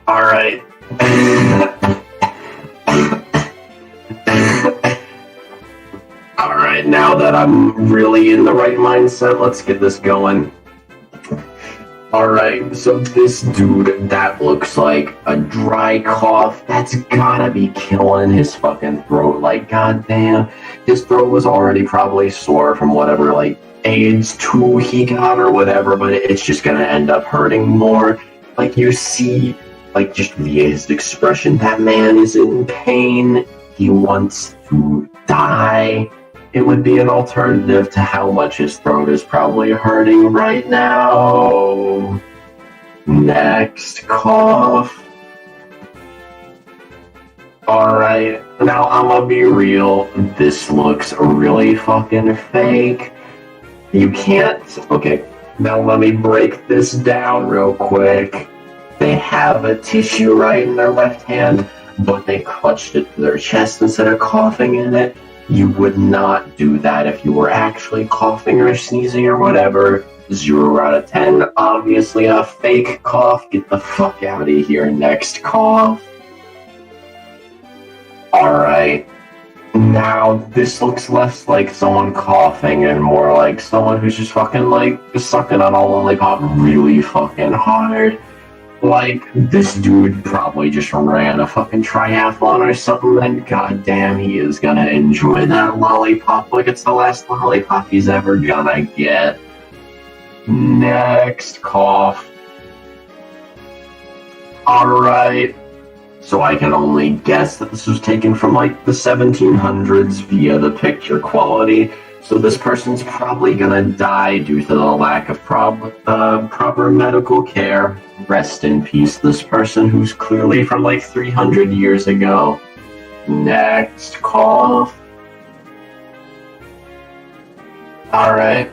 Alright. Alright, now that I'm really in the right mindset, let's get this going. Alright, so this dude, that looks like a dry cough. That's gotta be killing his fucking throat. Like, goddamn, his throat was already probably sore from whatever, like, AIDS 2 he got or whatever, but it's just gonna end up hurting more. Like, you see, like, just via his expression, that man is in pain. He wants to die. It would be an alternative to how much his throat is probably hurting right now. Next cough. Alright, now I'm gonna be real. This looks really fucking fake. You can't. Okay, now let me break this down real quick. They have a tissue right in their left hand, but they clutched it to their chest instead of coughing in it. You would not do that if you were actually coughing or sneezing or whatever. 0 out of 10. Obviously a fake cough. Get the fuck out of here. Next cough. Alright. Now, this looks less like someone coughing and more like someone who's just fucking, like, sucking on a lollipop really fucking hard. Like, this dude probably just ran a fucking triathlon or something, and goddamn, he is gonna enjoy that lollipop like it's the last lollipop he's ever gonna get. Next cough. Alright. So I can only guess that this was taken from, like, the 1700s via the picture quality. So this person's probably gonna die due to the lack of proper medical care. Rest in peace, this person who's clearly from like 300 years ago. Next cough. Alright.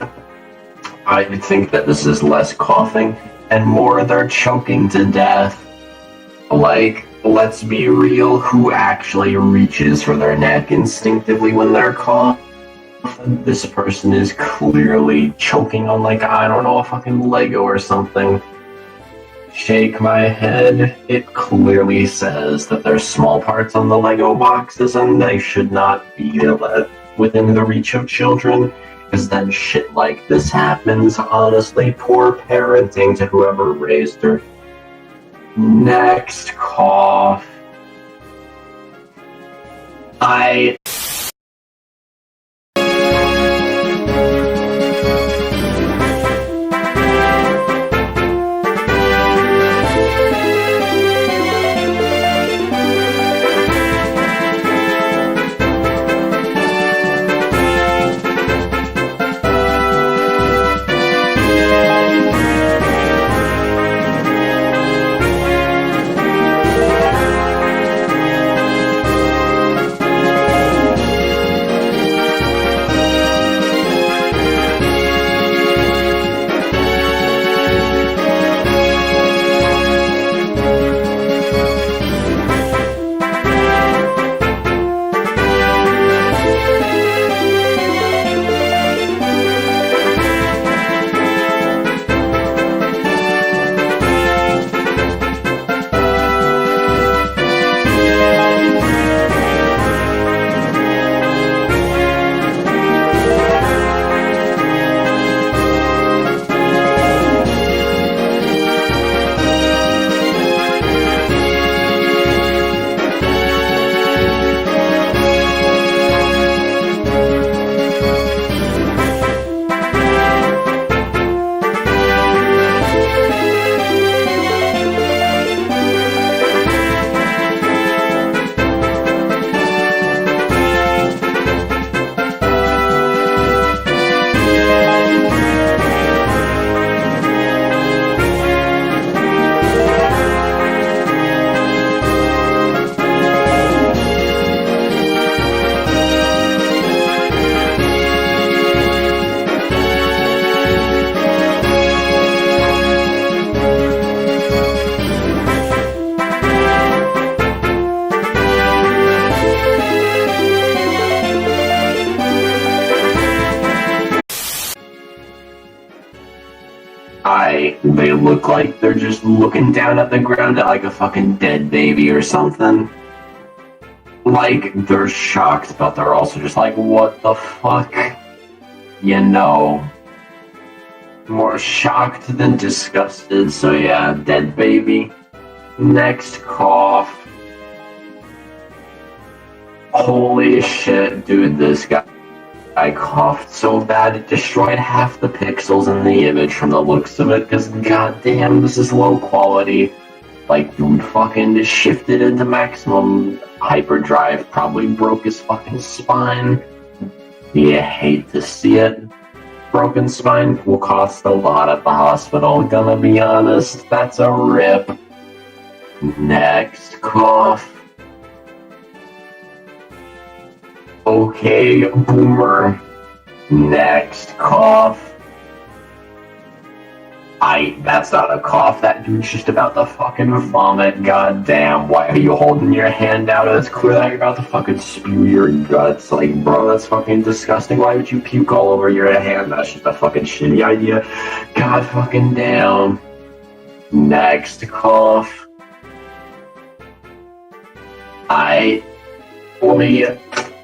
I think that this is less coughing and more they're choking to death. Like, let's be real, who actually reaches for their neck instinctively when they're coughing? This person is clearly choking on, like, I don't know, a fucking Lego or something. Shake my head. It clearly says that there's small parts on the Lego boxes and they should not be within the reach of children, because then shit like this happens. Honestly, poor parenting to whoever raised her. Next cough. They look like they're just looking down at the ground at like a fucking dead baby or something. Like, they're shocked, but they're also just like, what the fuck? You know. More shocked than disgusted, so yeah, dead baby. Next cough. Holy shit, dude, this guy coughed so bad it destroyed half the pixels in the image from the looks of it, because goddamn, this is low quality. Like, dude fucking shifted into maximum hyperdrive, probably broke his fucking spine. You hate to see it. Broken spine will cost a lot at the hospital, gonna be honest, that's a rip. Next cough. Okay, boomer. Next cough. That's not a cough, that dude's just about to fucking vomit, goddamn. Why are you holding your hand out? It's clear that you're about to fucking spew your guts. Like, bro, that's fucking disgusting. Why would you puke all over your hand? That's just a fucking shitty idea. God fucking damn. Next cough. Let me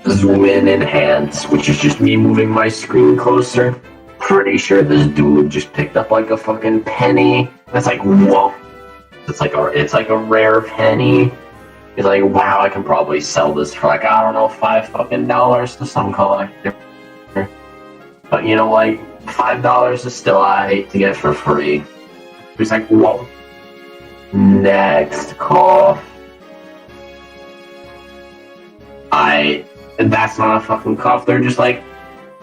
zoom in enhance, which is just me moving my screen closer. Pretty sure this dude just picked up like a fucking penny. That's like, whoa. It's like a rare penny. He's like, wow, I can probably sell this for like, I don't know, $5 to some collector. But you know, like, $5 is still I to get for free. He's like, whoa. Next cough. That's not a fucking cough. They're just like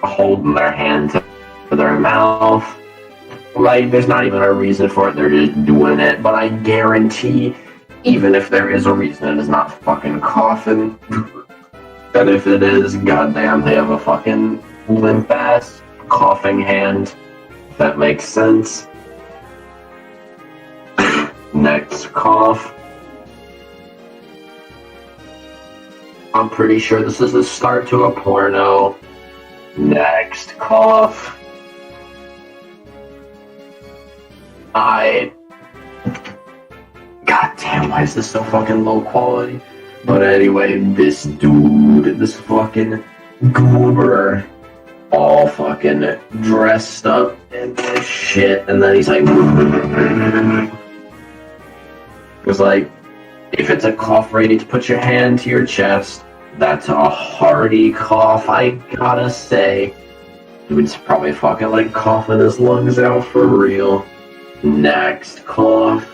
holding their hand to their mouth. Like, there's not even a reason for it. They're just doing it. But I guarantee, even if there is a reason, it is not fucking coughing. And if it is, goddamn, they have a fucking limp ass coughing hand. If that makes sense. Next cough. I'm pretty sure this is the start to a porno. Next cough. God damn, why is this so fucking low quality? But anyway, this dude, this fucking goober, all fucking dressed up in this shit, and then he's like, was like, if it's a cough ready to put your hand to your chest, that's a hearty cough, I gotta say. Dude's probably fucking like coughing his lungs out for real. Next cough.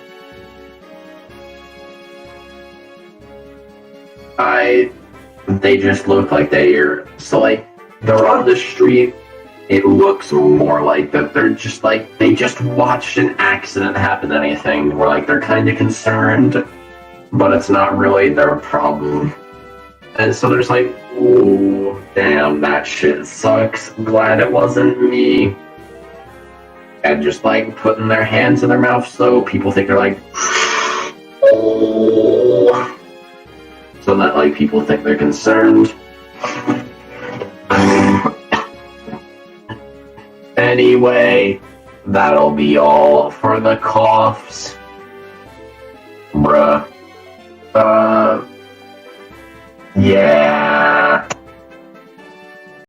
They just look like they're on the street. It looks more like that they're just like, they just watched an accident happen to anything, where like they're kind of concerned, but it's not really their problem. And so they're just like, ooh, damn, that shit sucks. Glad it wasn't me. And just like putting their hands in their mouth so people think they're like, oh. So that like people think they're concerned. Anyway, that'll be all for the coughs. Bruh. Yeah.